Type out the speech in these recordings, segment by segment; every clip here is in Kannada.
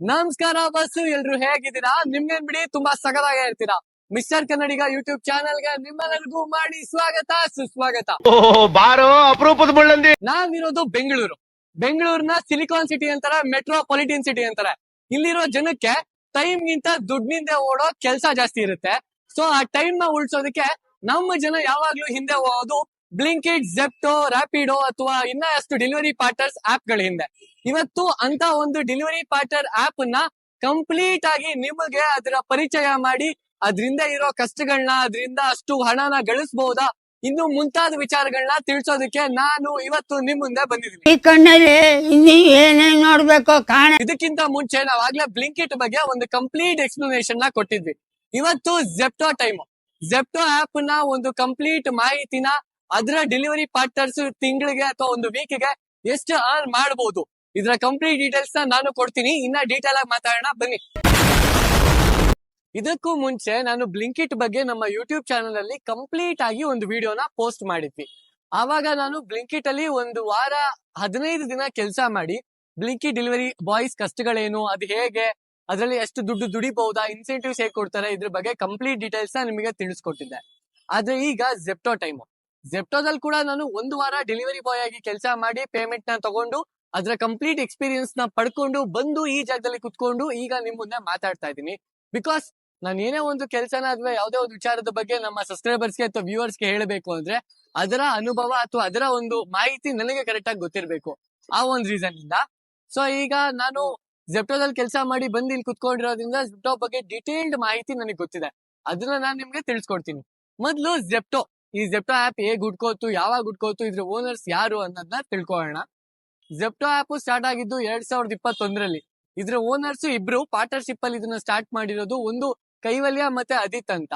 ನಮಸ್ಕಾರ ಬಸ್ಸು, ಎಲ್ರು ಹೇಗಿದ್ದೀರಾ? ನಿಮ್ಗೇನ್ ಬಿಡಿ ತುಂಬಾ ಸಗದಾಗೆ ಇರ್ತೀರಾ. ಮಿಸ್ಟರ್ ಕನ್ನಡಿಗ ಯೂಟ್ಯೂಬ್ ಚಾನೆಲ್ಗೆ ನಿಮ್ಮೆಲ್ಲರಿಗೂ ಮಾಡಿ ಸ್ವಾಗತ ಸುಸ್ವಾಗತ. ಬಾರೋ ಅಪರೂಪದ ಮುಳ್ಳಂದಿ. ನಾವಿರೋದು ಬೆಂಗಳೂರಿನ ಸಿಲಿಕಾನ್ ಸಿಟಿ ಅಂತಾರೆ, ಮೆಟ್ರೋಪಾಲಿಟನ್ ಸಿಟಿ ಅಂತಾರೆ. ಇಲ್ಲಿರೋ ಜನಕ್ಕೆ ಟೈಮ್ ಗಿಂತ ದುಡ್ಡಿನಿಂದ ಓಡೋ ಕೆಲಸ ಜಾಸ್ತಿ ಇರುತ್ತೆ. ಸೊ ಆ ಟೈಮ್ ನ ಉಳಿಸೋದಕ್ಕೆ ನಮ್ಮ ಜನ ಯಾವಾಗ್ಲೂ ಹಿಂದೆ ಹೋಗೋದು ಬ್ಲಿಂಕಿಟ್, ಜೆಪ್ಟೋ, ರ್ಯಾಪಿಡೋ ಅಥವಾ ಇನ್ನ ಅಷ್ಟು ಡೆಲಿವರಿ ಪಾರ್ಟ್ನರ್ಸ್ ಆಪ್ ಗಳ ಹಿಂದೆ. ಇವತ್ತು ಅಂತ ಒಂದು ಡೆಲಿವರಿ ಪಾರ್ಟ್ನರ್ ಆಪ್ ನ ಕಂಪ್ಲೀಟ್ ಆಗಿ ನಿಮಗೆ ಅದರ ಪರಿಚಯ ಮಾಡಿ, ಅದರಿಂದ ಇರೋ ಕಷ್ಟಗಳನ್ನ, ಅದರಿಂದ ಅಷ್ಟು ಹಣನ ಗಳಿಸಬಹುದಾ, ಇನ್ನು ಮುಂತಾದ ವಿಚಾರಗಳನ್ನ ತಿಳಿಸೋದಕ್ಕೆ ನಾನು ಇವತ್ತು ನಿಮ್ ಮುಂದೆ ಬಂದಿದ್ದೀನಿ. ಈ ಕಣ್ಣಲ್ಲಿ ಇನ್ನೀ ಏನೇನ್ ನೋಡ್ಬೇಕು ಕಾಣ. ಇದಕ್ಕಿಂತ ಮುಂಚೆ ನಾವಾಗ್ಲೇ ಬ್ಲಿಂಕಿಟ್ ಬಗ್ಗೆ ಒಂದು ಕಂಪ್ಲೀಟ್ ಎಕ್ಸ್ಪ್ಲನೇಷನ್ ನ ಕೊಟ್ಟಿದ್ವಿ. ಇವತ್ತು ಜೆಪ್ಟೋ ಟೈಮ್. ಜೆಪ್ಟೋ ಆಪ್ ನ ಒಂದು ಕಂಪ್ಲೀಟ್ ಮಾಹಿತಿನ, ಅದರ ಡೆಲಿವರಿ ಪಾರ್ಟ್ನರ್ಸ್ ತಿಂಗಳಿಗೆ ಅಥವಾ ಒಂದು ವೀಕ್ಗೆ ಎಷ್ಟು ಅರ್ನ್ ಮಾಡಬಹುದು, ಇದರ ಕಂಪ್ಲೀಟ್ ಡೀಟೇಲ್ಸ್ ನ ನಾನು ಕೊಡ್ತೀನಿ. ಇನ್ನ ಡೀಟೇಲ್ ಆಗಿ ಮಾತಾಡೋಣ ಬನ್ನಿ. ಇದಕ್ಕೂ ಮುಂಚೆ ನಾನು ಬ್ಲಿಂಕಿಟ್ ಬಗ್ಗೆ ನಮ್ಮ ಯೂಟ್ಯೂಬ್ ಚಾನಲ್ ಅಲ್ಲಿ ಕಂಪ್ಲೀಟ್ ಆಗಿ ಒಂದು ವಿಡಿಯೋನ ಪೋಸ್ಟ್ ಮಾಡಿದ್ವಿ. ಆವಾಗ ನಾನು ಬ್ಲಿಂಕಿಟ್ ಅಲ್ಲಿ ಒಂದು ವಾರ 15 ದಿನ ಕೆಲಸ ಮಾಡಿ ಬ್ಲಿಂಕಿಟ್ ಡೆಲಿವರಿ ಬಾಯ್ಸ್ ಕಷ್ಟಗಳೇನು, ಅದು ಹೇಗೆ, ಅದರಲ್ಲಿ ಎಷ್ಟು ದುಡ್ಡು ದುಡಿಬಹುದಾ, ಇನ್ಸೆಂಟಿವ್ಸ್ ಹೇಗೆ ಕೊಡ್ತಾರೆ, ಇದ್ರ ಬಗ್ಗೆ ಕಂಪ್ಲೀಟ್ ಡೀಟೇಲ್ಸ್ ನ ನಿಮಗೆ ತಿಳಿಸ್ಕೊಟ್ಟಿದ್ದೆ. ಆದ್ರೆ ಈಗ ಜೆಪ್ಟೋ ಟೈಮ್. ಜೆಪ್ಟೋದಲ್ಲಿ ಕೂಡ ನಾನು ಒಂದು ವಾರ ಡೆಲಿವರಿ ಬಾಯ್ ಆಗಿ ಕೆಲಸ ಮಾಡಿ ಪೇಮೆಂಟ್ ನ ತಗೊಂಡು ಅದರ ಕಂಪ್ಲೀಟ್ ಎಕ್ಸ್ಪೀರಿಯನ್ಸ್ ನ ಪಡ್ಕೊಂಡು ಬಂದು ಈ ಜಾಗದಲ್ಲಿ ಕುತ್ಕೊಂಡು ಈಗ ನಿಮ್ ಮುಂದೆ ಮಾತಾಡ್ತಾ ಇದ್ದೀನಿ. ಬಿಕಾಸ್ ನಾನು ಏನೇ ಒಂದು ಕೆಲಸನ ಅಥವಾ ಯಾವುದೇ ಒಂದು ವಿಚಾರದ ಬಗ್ಗೆ ನಮ್ಮ ಸಬ್ಸ್ಕ್ರೈಬರ್ಸ್ಗೆ ಅಥವಾ ವ್ಯೂವರ್ಸ್ಗೆ ಹೇಳಬೇಕು ಅಂದ್ರೆ ಅದರ ಅನುಭವ ಅಥವಾ ಅದರ ಒಂದು ಮಾಹಿತಿ ನನಗೆ ಕರೆಕ್ಟ್ ಆಗಿ ಗೊತ್ತಿರಬೇಕು. ಆ ಒಂದು ರೀಸನ್ ಇಂದ ಸೊ ಈಗ ನಾನು ಜೆಪ್ಟೋದಲ್ಲಿ ಕೆಲಸ ಮಾಡಿ ಬಂದು ಇಲ್ಲಿ ಕುತ್ಕೊಂಡಿರೋದ್ರಿಂದ ಜೆಪ್ಟೋ ಬಗ್ಗೆ ಡೀಟೇಲ್ಡ್ ಮಾಹಿತಿ ನನಗೆ ಗೊತ್ತಿದೆ. ಅದನ್ನ ನಾನು ನಿಮ್ಗೆ ತಿಳಿಸ್ಕೊಡ್ತೀನಿ. ಮೊದ್ಲು ಜೆಪ್ಟೋ, ಈ ಜೆಪ್ಟೋ ಆಪ್ ಹೇಗ್ ಹುಡ್ಕೋತು, ಯಾವಾಗ ಹುಡ್ಕೋತು, ಇದ್ರ ಓನರ್ಸ್ ಯಾರು ಅನ್ನೋದನ್ನ ತಿಳ್ಕೊಳ್ಳೋಣ. ಜೆಪ್ಟೋ ಆಪ್ ಸ್ಟಾರ್ಟ್ ಆಗಿದ್ದು 2021ರಲ್ಲಿ. ಇದ್ರ ಓನರ್ಸ್ ಇಬ್ರು ಪಾರ್ಟ್ನರ್ಶಿಪ್ ಅಲ್ಲಿ ಇದನ್ನ ಸ್ಟಾರ್ಟ್ ಮಾಡಿರೋದು. ಒಂದು ಕೈವಲ್ಯ ಮತ್ತೆ ಅದಿತ್ ಅಂತ.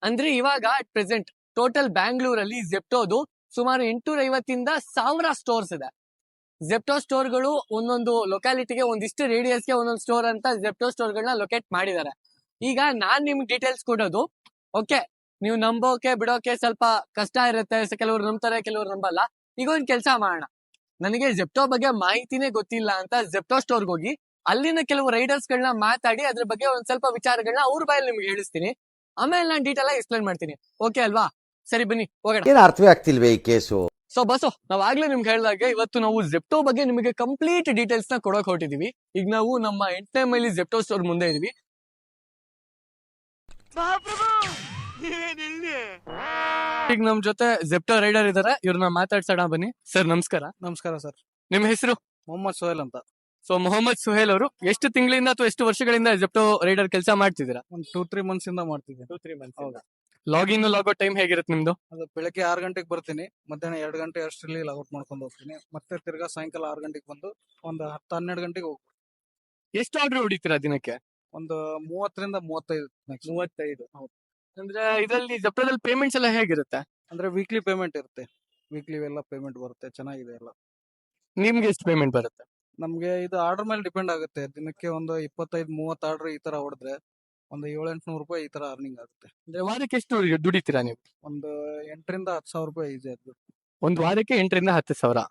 ಅಂದ್ರೆ ಇವಾಗ ಅಟ್ ಪ್ರೆಸೆಂಟ್ ಟೋಟಲ್ ಬ್ಯಾಂಗ್ಳೂರಲ್ಲಿ ಜೆಪ್ಟೋದು ಸುಮಾರು 850ಇಂದ 1000 ಸ್ಟೋರ್ಸ್ ಇದೆ. ಜೆಪ್ಟೋ ಸ್ಟೋರ್ಗಳು ಒಂದೊಂದು ಲೊಕ್ಯಾಲಿಟಿಗೆ, ಒಂದಿಷ್ಟು ರೇಡಿಯಸ್ಗೆ ಒಂದೊಂದು ಸ್ಟೋರ್ ಅಂತ ಜೆಪ್ಟೋ ಸ್ಟೋರ್ಗಳನ್ನ ಲೊಕೇಟ್ ಮಾಡಿದ್ದಾರೆ. ಈಗ ನಾನ್ ನಿಮ್ಗೆ ಡೀಟೇಲ್ಸ್ ಕೊಡೋದು, ಓಕೆ, ನೀವು ನಂಬೋಕೆ ಬಿಡೋಕೆ ಸ್ವಲ್ಪ ಕಷ್ಟ ಇರುತ್ತೆ. ಕೆಲವರು ನಂಬ್ತಾರೆ, ಕೆಲವರು ನಂಬಲ್ಲ. ಈಗ ಒಂದ್ ಕೆಲಸ ಮಾಡೋಣ. ನನಗೆ ಜೆಪ್ಟೋ ಬಗ್ಗೆ ಮಾಹಿತಿನೇ ಗೊತ್ತಿಲ್ಲ ಅಂತ ಜೆಪ್ಟೋ ಸ್ಟೋರ್ಗೆ ಹೋಗಿ ಅಲ್ಲಿನ ಕೆಲವು ರೈಡರ್ಸ್ ಗಳನ್ನ ಮಾತಾಡಿ ಅದ್ರ ಬಗ್ಗೆ ಒಂದ್ ಸ್ವಲ್ಪ ವಿಚಾರಗಳನ್ನ ಅವ್ರ ಬಾಯಲ್ಲಿ ನಿಮ್ಗೆ ಹೇಳಿಸ್ತೀನಿ. ಆಮೇಲೆ ನಾನು ಡೀಟೇಲ್ ಆಗಿ ಎಕ್ಸ್ಪ್ಲೈನ್ ಮಾಡ್ತೀನಿ. ಓಕೆ ಅಲ್ವಾ? ಸರಿ ಬನ್ನಿ ಹೋಗೋಣ. ಏನ್ ಅರ್ಥವೇ ಆಗ್ತಿಲ್ವೇ ಈ ಕೇಸು? ಸೊ ಬಸ್ಸು, ನಾವ್ ಆಗ್ಲೇ ನಿಮ್ಗೆ ಹೇಳಿದಾಗೆ ಇವತ್ತು ನಾವು ಜೆಪ್ಟೋ ಬಗ್ಗೆ ನಿಮಗೆ ಕಂಪ್ಲೀಟ್ ಡೀಟೇಲ್ಸ್ ನ ಕೊಡಕ್ ಹೊರಟಿದೀವಿ. ಈಗ ನಾವು ನಮ್ಮ 8ನೇ ಮೈಲಿ ಜೆಪ್ಟೋ ಸ್ಟೋರ್ ಮುಂದೆ ಇದೀವಿ. ಈಗ ನಮ್ ಜೊತೆ ಜೆಪ್ಟೋ ರೈಡರ್ ಇದಾರೆ, ಇವ್ರನ್ನ ಮಾತಾಡ್ಸೋಣ ಬನ್ನಿ. ಸರ್ ನಮಸ್ಕಾರ. ನಮಸ್ಕಾರ ಸರ್. ನಿಮ್ಮ ಹೆಸರು? ಮೊಹಮ್ಮದ್ ಸೋಹೇಲ್ ಅಂತ. ಸೊ ಮೊಹಮ್ಮದ್ ಸುಹೇಲ್ ಅವರು ಎಷ್ಟು ತಿಂಗಳಿಂದ ಅಥವಾ ಎಷ್ಟು ವರ್ಷಗಳಿಂದ ಜೆಪ್ಟೋ ರೈಡರ್ ಕೆಲಸ ಮಾಡ್ತಿದ್ದೀರಾ? ಒಂದು 2-3 ಮಂತ್ಸ್ ಇಂದ ಮಾಡ್ತಿದ್ದೆ. 2-3 ಮಂತ್ಸ್. ಹೌದಾ? ಲಾಗಿನ್ ಲಾಗೌಟ್ ಟೈಮ್ ಹೇಗಿರುತ್ತೆ ನಿಮ್ದು? ಅದು ಬೆಳಗ್ಗೆ 6 ಗಂಟೆಗೆ ಬರ್ತೀನಿ, ಮಧ್ಯಾಹ್ನ 2 ಗಂಟೆ ಅಷ್ಟರಲ್ಲಿ ಲಾಗೌಟ್ ಮಾಡ್ಕೊಂಡು ಹೋಗ್ತೀನಿ. ಮತ್ತೆ ತಿರ್ಗಾ ಸಾಯಂಕಾಲ 6 ಗಂಟೆಗೆ ಬಂದು ಒಂದು 10-12 ಗಂಟೆಗೆ ಹೋಗ್ತೀನಿ. ಎಷ್ಟು ಆರ್ಡರ್ ಹೊಡಿತೀರಾ ದಿನಕ್ಕೆ? ಒಂದು 30ರಿಂದ 35 maximum. 35. ಅಂದ್ರೆ ಇದರಲ್ಲಿ ಜೆಪ್ಟೋದಲ್ಲಿ ಪೇಮೆಂಟ್ಸ್ ಎಲ್ಲ ಹೇಗಿರುತ್ತೆ? ಅಂದ್ರೆ ವೀಕ್ಲಿ ಪೇಮೆಂಟ್ ಇರುತ್ತೆ. ವೀಕ್ಲಿ ಎಲ್ಲ ಪೇಮೆಂಟ್ ಬರುತ್ತೆ, ಚೆನ್ನಾಗಿದೆ ಎಲ್ಲ. ನಿಮ್ಗೆ ಎಷ್ಟು ಪೇಮೆಂಟ್ ಬರುತ್ತೆ? ನಮ್ಗೆ ಇದು ಆರ್ಡರ್ ಮೇಲೆ ಡಿಪೆಂಡ್ ಆಗುತ್ತೆ. ದಿನಕ್ಕೆ ಒಂದು 25-30 ಆರ್ಡರ್ ಈ ತರ ಹೊಡೆದ್ರೆ ಒಂದು 700-800 ರೂಪಾಯಿ ಈ ತರ ಅರ್ನಿಂಗ್ ಆಗುತ್ತೆ. ಅಂದ್ರೆ ವಾರಕ್ಕೆ ಎಷ್ಟು ದುಡಿತೀರಾ ನೀವು? ಒಂದು 8ರಿಂದ 10 ಸಾವಿರ ರೂಪಾಯಿ ಈಸಿ ಆಗುತ್ತೆ. ಒಂದು ವಾರಕ್ಕೆ 8ರಿಂದ 10 ಸಾವಿರ.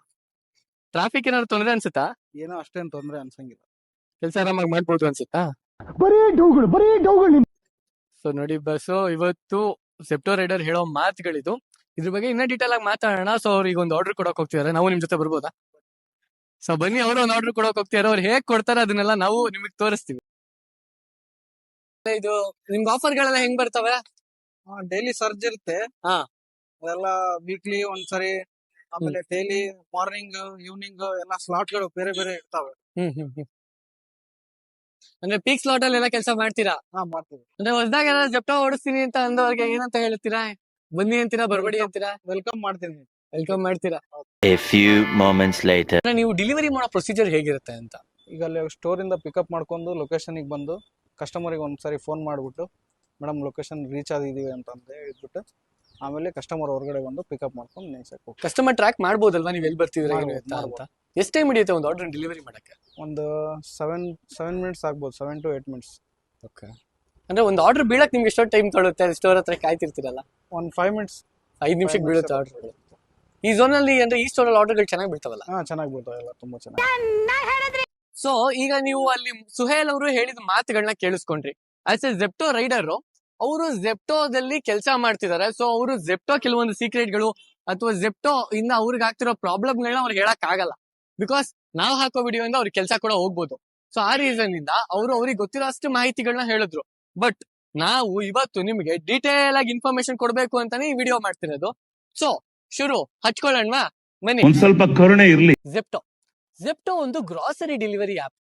ಟ್ರಾಫಿಕ್ ಏನಾದ್ರು ತೊಂದರೆ ಅನ್ಸುತ್ತಾ? ಏನೋ ಅಷ್ಟೇನು ತೊಂದರೆ ಅನ್ಸಂಗಿಲ್ಲ. ಕೆಲಸ ಆರಾಮಾಗಿ ಮಾಡ್ಬೋದು ಅನ್ಸುತ್ತಾ? ಬರೀ ಡೌಗಳು. ಸೊ ನೋಡಿ ಬಸ್ಸು, ಇವತ್ತು ಜೆಪ್ಟೋ ರೈಡರ್ ಹೇಳೋ ಮಾತುಗಳಿದು. ಇದ್ರ ಬಗ್ಗೆ ಇನ್ನ ಡೀಟೇಲ್ ಆಗಿ ಮಾತಾಡೋಣ. ಸೊ ಅವ್ರಿಗೆ ಒಂದು ಆರ್ಡರ್ ಕೊಡಕ್ ಹೋಗ್ತಿದಾರೆ, ನಾವು ನಿಮ್ ಜೊತೆ ಬರ್ಬೋದಾ? ಸೊ ಬನ್ನಿ, ಅವರು ಒಂದು ಆರ್ಡರ್ ಕೊಡಕ್ ಹೋಗ್ತಿದಾರೆ. ಅವ್ರು ಹೇಗ್ ಕೊಡ್ತಾರೆ ಅದನ್ನೆಲ್ಲ ನಾವು ನಿಮಗ್ ತೋರಿಸ್ತೀವಿ. ಇದು ನಿಮ್ಗೆ ಆಫರ್ ಗಳೆಲ್ಲ ಹೆಂಗ್ ಬರ್ತವೆ? ಡೈಲಿ ಸರ್ಜ್ ಇರುತ್ತೆ. ಹಾ. ಅದೆಲ್ಲ ವೀಕ್ಲಿ ಒಂದ್ಸರಿ, ಆಮೇಲೆ ಡೈಲಿ ಮಾರ್ನಿಂಗ್ ಈವ್ನಿಂಗ್ ಎಲ್ಲ ಸ್ಲಾಟ್ ಗಳು ಬೇರೆ ಬೇರೆ ಇರ್ತಾವೆ. ಅಂದ್ರೆ ಪೀಕ್ ಸ್ಲಾಟ್ ಅಲ್ಲಿ ಎಲ್ಲ ಕೆಲಸ ಮಾಡ್ತೀರಾ? ಮಾಡ್ತೀವಿ. ಅಂದ್ರೆ ಹೊಸದಾಗ ಏನಾದ್ರು ಜೆಪ್ಟೋ ಓಡಿಸ್ತೀನಿ ಅಂತ ಅಂದವ್ರಿಗೆ ಏನಂತ ಹೇಳ್ತೀರಾ? ಬನ್ನಿ ಅಂತೀರಾ, ಬರ್ಬೇಡಿ ಅಂತೀರಾ? ವೆಲ್ಕಮ್ ಮಾಡ್ತೀನಿ. ವೆಲ್ಕಮ್ ಮಾಡ್ತೀರಾ. A few moments later. ಅಂದ್ರೆ ನೀವು ಡೆಲಿವರಿ ಮಾಡೋ ಪ್ರೊಸೀಜರ್ ಹೇಗಿರುತ್ತೆ ಅಂತ? ಈಗ ಅಲ್ಲಿ ಸ್ಟೋರ್ ಇಂದ ಪಿಕಪ್ ಮಾಡ್ಕೊಂಡು ಲೊಕೇಶನ್ ಬಂದು ಕಸ್ಟಮರ್ಗೆ ಒಂದ್ಸರಿ ಫೋನ್ ಮಾಡ್ಬಿಟ್ಟು, ಮೇಡಮ್ ಲೊಕೇಶನ್ ರೀಚ್ ಆಗಿದೀವಿ ಅಂತ ಹೇಳ್ಬಿಟ್ಟು, ಆಮೇಲೆ ಕಸ್ಟಮರ್ ಹೊರಗಡೆ ಬಂದು ಪಿಕಪ್ ಮಾಡ್ಕೊಂಡು ನೇಸಕ್ಕೆ ಹೋಗ್ತೀವಿ. ಕಸ್ಟಮರ್ ಟ್ರ್ಯಾಕ್ ಮಾಡ್ಬೋದಲ್ವಾ ನೀವು ಎಲ್ಲಿ ಬರ್ತಿದ್ರೆ ಅಂತ? ಎಷ್ಟು ಟೈಮ್ ಹಿಡಿಯುತ್ತೆ ಒಂದು ಆರ್ಡರ್ ಡೆಲಿವರಿ ಮಾಡಕ್ಕೆ? ಒಂದು 7 ಮಿನಿಟ್ಸ್ ಆಗ್ಬೋದು, 7 to 8 minutes. ಓಕೆ. ಅಂದ್ರೆ ಒಂದು ಆರ್ಡರ್ ಬೀಳಕ್ ನಿಮ್ಗೆ ಎಷ್ಟೋ ಟೈಮ್ ತೊಗೊಳುತ್ತೆ? ಸ್ಟೋರ್ ಹತ್ರ ಕಾಯ್ತಿರ್ತೀರಲ್ಲ, ಒಂದು 5 minutes, 5 ನಿಮಿಷಕ್ಕೆ ಬೀಳುತ್ತೆ ಆರ್ಡರ್. ಈ ಝೋನ್ ಅಲ್ಲಿ ಅಂದ್ರೆ ಈ ಸ್ಟೋರ್ ಅಲ್ಲಿ ಆರ್ಡರ್ಗಳು ಚೆನ್ನಾಗಿ ಬೀಳ್ತಾವಲ್ಲ? ಚೆನ್ನಾಗಿ ಬೀಳ್ತಾವೆ ಎಲ್ಲ, ತುಂಬಾ ಚೆನ್ನಾಗಿ. ಸೊ ಈಗ ನೀವು ಅಲ್ಲಿ ಸುಹೇಲ್ ಅವರು ಹೇಳಿದ ಮಾತುಗಳನ್ನ ಕೇಳಿಸ್ಕೊಂಡ್ರಿ. ಆಸ್ ಎ ಜೆಪ್ಟೋ ರೈಡರ್ ಅವರು ಜೆಪ್ಟೋದಲ್ಲಿ ಕೆಲಸ ಮಾಡ್ತಿದ್ದಾರೆ. ಸೊ ಅವರು ಜೆಪ್ಟೋ ಕೆಲವೊಂದು ಸೀಕ್ರೆಟ್ಗಳು ಅಥವಾ ಜೆಪ್ಟೋ ಇಂದ ಅವ್ರಿಗೆ ಆಗ್ತಿರೋ ಪ್ರಾಬ್ಲಮ್ಗಳನ್ನ ಅವ್ರಿಗೆ ಹೇಳಕ್ ಆಗಲ್ಲ. ಬಿಕಾಸ್ ನಾವು ಹಾಕೋ ವಿಡಿಯೋ ಇಂದ ಅವ್ರಿಗೆ ಕೆಲಸ ಕೂಡ ಹೋಗ್ಬೋದು. ಸೊ ಆ ರೀಸನ್ ಇಂದ ಅವರು ಅವ್ರಿಗೆ ಗೊತ್ತಿರೋ ಅಷ್ಟು ಮಾಹಿತಿಗಳನ್ನ ಹೇಳಿದ್ರು. ಬಟ್ ನಾವು ಇವತ್ತು ನಿಮ್ಗೆ ಡೀಟೇಲ್ ಆಗಿ ಇನ್ಫಾರ್ಮೇಶನ್ ಕೊಡ್ಬೇಕು ಅಂತಾನೆ ಈ ವಿಡಿಯೋ ಮಾಡ್ತಿರೋದು. ಸೊ ಶುರು ಹಚ್ಕೊಳ್ಳೋಣ ಬನ್ನಿ. ಒಂದ್ ಸ್ವಲ್ಪ ಕರುಣೆ ಇರ್ಲಿ. ಜೆಪ್ಟೋ ಒಂದು ಗ್ರಾಸರಿ ಡೆಲಿವರಿ ಆಪ್.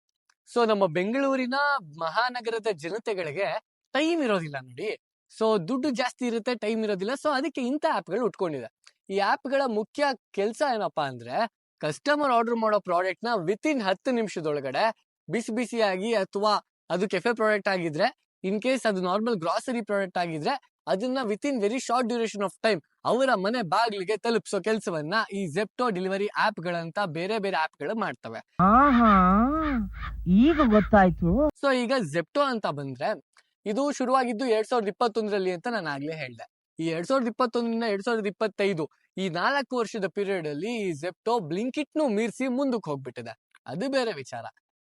ಸೊ ನಮ್ಮ ಬೆಂಗಳೂರಿನ ಮಹಾನಗರದ ಜನತೆಗಳಿಗೆ ಟೈಮ್ ಇರೋದಿಲ್ಲ ನೋಡಿ. ಸೊ ದುಡ್ಡು ಜಾಸ್ತಿ ಇರುತ್ತೆ, ಟೈಮ್ ಇರೋದಿಲ್ಲ. ಸೊ ಅದಕ್ಕೆ ಇಂಥ ಆಪ್ಗಳು ಉಟ್ಕೊಂಡಿದೆ. ಈ ಆಪ್ಗಳ ಮುಖ್ಯ ಕೆಲಸ ಏನಪ್ಪಾ ಅಂದ್ರೆ, ಕಸ್ಟಮರ್ ಆರ್ಡರ್ ಮಾಡೋ ಪ್ರಾಡಕ್ಟ್ ನ ವಿತಿನ್ 10 ನಿಮಿಷದೊಳಗಡೆ ಬಿಸಿ ಬಿಸಿಯಾಗಿ, ಅಥವಾ ಅದು ಕೆಫೆ ಪ್ರಾಡಕ್ಟ್ ಆಗಿದ್ರೆ, ಇನ್ ಕೇಸ್ ಅದು ನಾರ್ಮಲ್ ಗ್ರಾಸರಿ ಪ್ರಾಡಕ್ಟ್ ಆಗಿದ್ರೆ ಅದನ್ನ within very short duration of time ಅವರ ಮನೆ ಬಾಗಿಲಿಗೆ ತಲುಪಿಸೋ ಕೆಲಸವನ್ನ ಈ ಜೆಪ್ಟೋ ಡೆಲಿವರಿ ಆಪ್ ಗಳಂತ ಬೇರೆ ಬೇರೆ ಆಪ್ ಗಳು ಮಾಡ್ತವೆ. ಈಗ ಗೊತ್ತಾಯ್ತು. ಸೊ ಈಗ ಜೆಪ್ಟೋ ಅಂತ ಬಂದ್ರೆ ಇದು ಶುರುವಾಗಿದ್ದು 2021ರಲ್ಲಿ ಅಂತ ನಾನು ಆಗ್ಲೇ ಹೇಳ್ದೆ. ಈ 2021ರಿಂದ 2025 ಈ 4 ವರ್ಷದ ಪೀರಿಯಡ್ ಅಲ್ಲಿ ಈ ಜೆಪ್ಟೋ ಬ್ಲಿಂಕಿಟ್ ನು ಮೀರಿಸಿ ಮುಂದಕ್ಕೆ ಹೋಗ್ಬಿಟ್ಟಿದೆ. ಅದು ಬೇರೆ ವಿಚಾರ.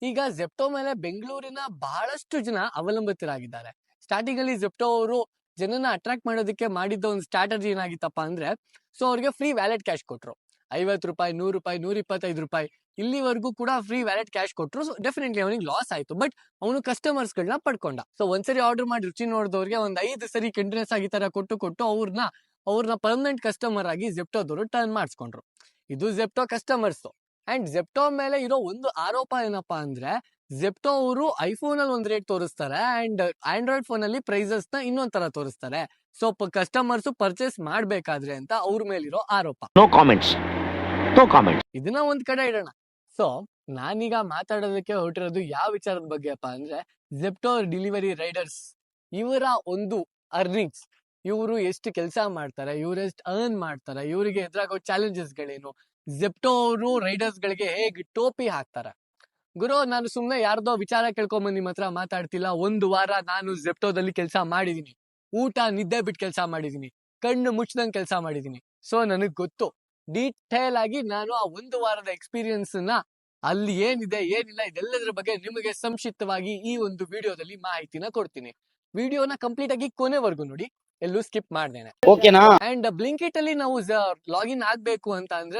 ಈಗ ಜೆಪ್ಟೋ ಮೇಲೆ ಬೆಂಗಳೂರಿನ ಬಹಳಷ್ಟು ಜನ ಅವಲಂಬಿತರಾಗಿದ್ದಾರೆ. ಸ್ಟಾರ್ಟಿಂಗ್ ಅಲ್ಲಿ ಜೆಪ್ಟೋ ಅವರು ಜನನ ಅಟ್ರಾಕ್ಟ್ ಮಾಡೋದಕ್ಕೆ ಮಾಡಿದ್ದ ಒಂದು ಸ್ಟ್ರಾಟಜಿ ಏನಾಗಿತ್ತಪ್ಪ ಅಂದ್ರೆ, ಸೊ ಅವ್ರಿಗೆ ಫ್ರೀ ವ್ಯಾಲೆಟ್ ಕ್ಯಾಶ್ ಕೊಟ್ರು. 50 ರೂಪಾಯಿ, 100 ರೂಪಾಯಿ, 125 ರೂಪಾಯಿ ಇಲ್ಲಿವರೆಗೂ ಕೂಡ ಫ್ರೀ ವ್ಯಾಲೆಟ್ ಕ್ಯಾಶ್ ಕೊಟ್ರು. ಸೊ ಡೆಫಿನೆಟ್ಲಿ ಅವನಿಗೆ ಲಾಸ್ ಆಯ್ತು, ಬಟ್ ಅವನು ಕಸ್ಟಮರ್ಸ್ ಗಳನ್ನ ಪಡ್ಕೊಂಡ. ಸೊ ಒಂದ್ಸರಿ ಆರ್ಡರ್ ಮಾಡಿ ರುಚಿ ನೋಡಿದವ್ರಿಗೆ ಒಂದ್ 5 ಸರಿ ಕಂಟಿನ್ಯೂಸ್ ಆಗಿ ತರ ಕೊಟ್ಟು ಅವ್ರನ್ನ ಪರ್ಮನೆಂಟ್ ಕಸ್ಟಮರ್ ಆಗಿ ಜೆಪ್ಟೋದವರು ಟರ್ನ್ ಮಾಡಿಸ್ಕೊಂಡ್ರು. ಇದು ಜೆಪ್ಟೋ ಕಸ್ಟಮರ್ಸ್. ಅಂಡ್ ಜೆಪ್ಟೋ ಮೇಲೆ ಇರೋ ಒಂದು ಆರೋಪ ಏನಪ್ಪಾ ಅಂದ್ರೆ, ಜೆಪ್ಟೋ ಅವರು ಐಫೋನ್ ಅಲ್ಲಿ ಒಂದ್ ರೇಟ್ ತೋರಿಸ್ತಾರೆ ಅಂಡ್ ಆಂಡ್ರಾಯ್ಡ್ ಫೋನ್ ಅಲ್ಲಿ ಪ್ರೈಸಸ್ ನ ಇನ್ನೊಂದ್ ತರ ತೋರಿಸ್ತಾರೆ. ಸೊ ಕಸ್ಟಮರ್ಸ್ ಪರ್ಚೇಸ್ ಮಾಡ್ಬೇಕಾದ್ರೆ ಅಂತ ಅವ್ರ ಮೇಲಿರೋ ಆರೋಪ. No comments. ಇದನ್ನ ಒಂದ್ ಕಡೆ ಇಡೋಣ. ಸೊ ನಾನೀಗ ಮಾತಾಡೋದಕ್ಕೆ ಹೊರಟಿರೋದು ಯಾವ ವಿಚಾರದ ಬಗ್ಗೆಪ್ಪ ಅಂದ್ರೆ, ಜೆಪ್ಟೋ ಡೆಲಿವರಿ ರೈಡರ್ಸ್ ಇವರ ಒಂದು ಅರ್ನಿಂಗ್ಸ್, ಇವರು ಎಷ್ಟು ಕೆಲಸ ಮಾಡ್ತಾರೆ, ಇವ್ರು ಎಷ್ಟು ಅರ್ನ್ ಮಾಡ್ತಾರೆ, ಇವರಿಗೆ ಎದುರಾಗೋ ಚಾಲೆಂಜಸ್ ಗಳೇನು, ಜೆಪ್ಟೋ ಅವರು ರೈಡರ್ಸ್ ಗಳಿಗೆ ಹೇಗೆ ಟೋಪಿ ಹಾಕ್ತಾರೆ. ಗುರು, ನಾನು ಸುಮ್ನೆ ಯಾರ್ದೋ ವಿಚಾರ ಕೇಳ್ಕೊಂಬಂದ್ ನಿಮ್ ಹತ್ರ ಮಾತಾಡ್ತಿಲ್ಲ. 1 ವಾರ ನಾನು ಜೆಪ್ಟೋದಲ್ಲಿ ಕೆಲಸ ಮಾಡಿದೀನಿ. ಊಟ ನಿದ್ದೆ ಬಿಟ್ಟು ಕೆಲಸ ಮಾಡಿದೀನಿ, ಕಣ್ಣು ಮುಚ್ಚದಂಗ್ ಕೆಲಸ ಮಾಡಿದೀನಿ. ಸೊ ನನಗ್ ಗೊತ್ತು ಡೀಟೇಲ್ ಆಗಿ. ನಾನು ಆ 1 ವಾರದ ಎಕ್ಸ್ಪೀರಿಯನ್ಸ್ ನ ಅಲ್ಲಿ ಏನಿದೆ ಏನಿಲ್ಲ ಇದೆಲ್ಲದ್ರ ಬಗ್ಗೆ ನಿಮಗೆ ಸಂಕ್ಷಿಪ್ತವಾಗಿ ಈ ಒಂದು ವಿಡಿಯೋದಲ್ಲಿ ಮಾಹಿತಿನ ಕೊಡ್ತೀನಿ. ವಿಡಿಯೋನ ಕಂಪ್ಲೀಟ್ ಆಗಿ ಕೊನೆವರೆಗೂ ನೋಡಿ, ಎಲ್ಲೂ ಸ್ಕಿಪ್ ಮಾಡ್ದೇನೆ. ಓಕೆನಾ? ಅಂಡ್ ಬ್ಲಿಂಕಿಟ್ ಅಲ್ಲಿ ನಾವು ಲಾಗಿನ್ ಆಗ್ಬೇಕು ಅಂತ ಅಂದ್ರೆ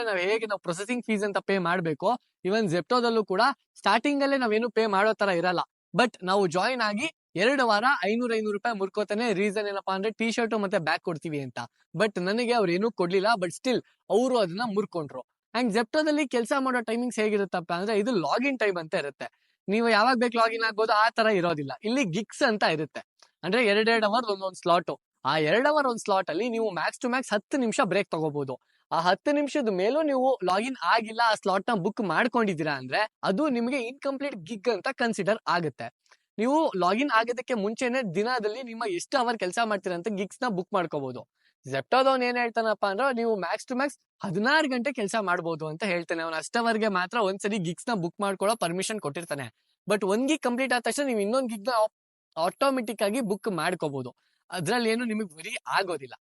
ನಾವು ಪ್ರೊಸೆಸಿಂಗ್ ಫೀಸ್ ಅಂತ ಪೇ ಮಾಡ್ಬೇಕು. ಇವನ್ ಜೆಪ್ಟೋದಲ್ಲೂ ಕೂಡ ಸ್ಟಾರ್ಟಿಂಗ್ ಅಲ್ಲೇ ನಾವೇನು ಪೇ ಮಾಡೋ ತರ ಇರಲ್ಲ. ಬಟ್ ನಾವು ಜಾಯಿನ್ ಆಗಿ 2 ವಾರ 500 ರೂಪಾಯಿ ಮುರ್ಕೋತಾನೆ. ರೀಸನ್ ಏನಪ್ಪಾ ಅಂದ್ರೆ ಟಿ ಶರ್ಟ್ ಮತ್ತೆ ಬ್ಯಾಗ್ ಕೊಡ್ತೀವಿ ಅಂತ. ಬಟ್ ನನಗೆ ಅವ್ರು ಏನೂ ಕೊಡ್ಲಿಲ್ಲ, ಬಟ್ ಸ್ಟಿಲ್ ಅವರು ಅದನ್ನ ಮುರ್ಕೊಂಡ್ರು. ಅಂಡ್ ಜೆಪ್ಟೋದಲ್ಲಿ ಕೆಲಸ ಮಾಡೋ ಟೈಮಿಂಗ್ಸ್ ಹೇಗಿರುತ್ತಪ್ಪ ಅಂದ್ರೆ, ಇದು ಲಾಗಿನ್ ಟೈಮ್ ಅಂತ ಇರುತ್ತೆ. ನೀವು ಯಾವಾಗ ಬೇಕು ಲಾಗಿನ್ ಆಗ್ಬೋದು, ಆ ತರ ಇರೋದಿಲ್ಲ. ಇಲ್ಲಿ ಗಿಗ್ಸ್ ಅಂತ ಇರುತ್ತೆ. ಅಂದ್ರೆ 2 ಅವರ್ ಒಂದೊಂದು ಸ್ಲಾಟ್. ಆ 2 ಅವರ್ ಒಂದು ಸ್ಲಾಟ್ ಅಲ್ಲಿ ನೀವು ಮ್ಯಾಕ್ಸ್ ಟು ಮ್ಯಾಕ್ಸ್ 10 ನಿಮಿಷ ಬ್ರೇಕ್ ತಗೋಬಹುದು. ಆ 10 ನಿಮಿಷದ ಮೇಲೂ ನೀವು ಲಾಗಿನ್ ಆಗಿಲ್ಲ, ಆ ಸ್ಲಾಟ್ ನ ಬುಕ್ ಮಾಡ್ಕೊಂಡಿದ್ದೀರಾ ಅಂದ್ರೆ ಅದು ನಿಮಗೆ ಇನ್ಕಂಪ್ಲೀಟ್ ಗಿಗ್ ಅಂತ ಕನ್ಸಿಡರ್ ಆಗುತ್ತೆ. ನೀವು ಲಾಗಿನ್ ಆಗೋದಕ್ಕೆ ಮುಂಚೆನೆ ದಿನದಲ್ಲಿ ನಿಮ್ಮ ಎಷ್ಟು ಅವರ್ ಕೆಲಸ ಮಾಡ್ತೀರಾ ಅಂತ ಗಿಗ್ಸ್ ನ ಬುಕ್ ಮಾಡ್ಕೋಬಹುದು. ಜೆಪ್ಟೋದವ್ನು ಏನ್ ಹೇಳ್ತಾನಪ್ಪ ಅಂದ್ರೆ, ನೀವು ಮ್ಯಾಕ್ಸ್ ಟು ಮ್ಯಾಕ್ಸ್ 16 ಗಂಟೆ ಕೆಲಸ ಮಾಡ್ಬೋದು ಅಂತ ಹೇಳ್ತಾನೆ. ಅವ್ನು ಅಷ್ಟವರೆಗೆ ಮಾತ್ರ ಒಂದ್ಸರಿ ಗಿಗ್ಸ್ ನ ಬುಕ್ ಮಾಡ್ಕೊಳ್ಳೋ ಪರ್ಮಿಷನ್ ಕೊಟ್ಟಿರ್ತಾನೆ. ಬಟ್ 1 ಗಿಗ್ ಕಂಪ್ಲೀಟ್ ಆದ ತಕ್ಷಣ ನೀವು ಇನ್ನೊಂದು ಗಿಗ್ ನ ಆಟೋಮೆಟಿಕ್ ಆಗಿ ಬುಕ್ ಮಾಡ್ಕೋಬಹುದು. ಅದ್ರಲ್ಲಿ ಏನು ನಿಮಗೆ ವರಿ ಆಗೋದಿಲ್ಲ.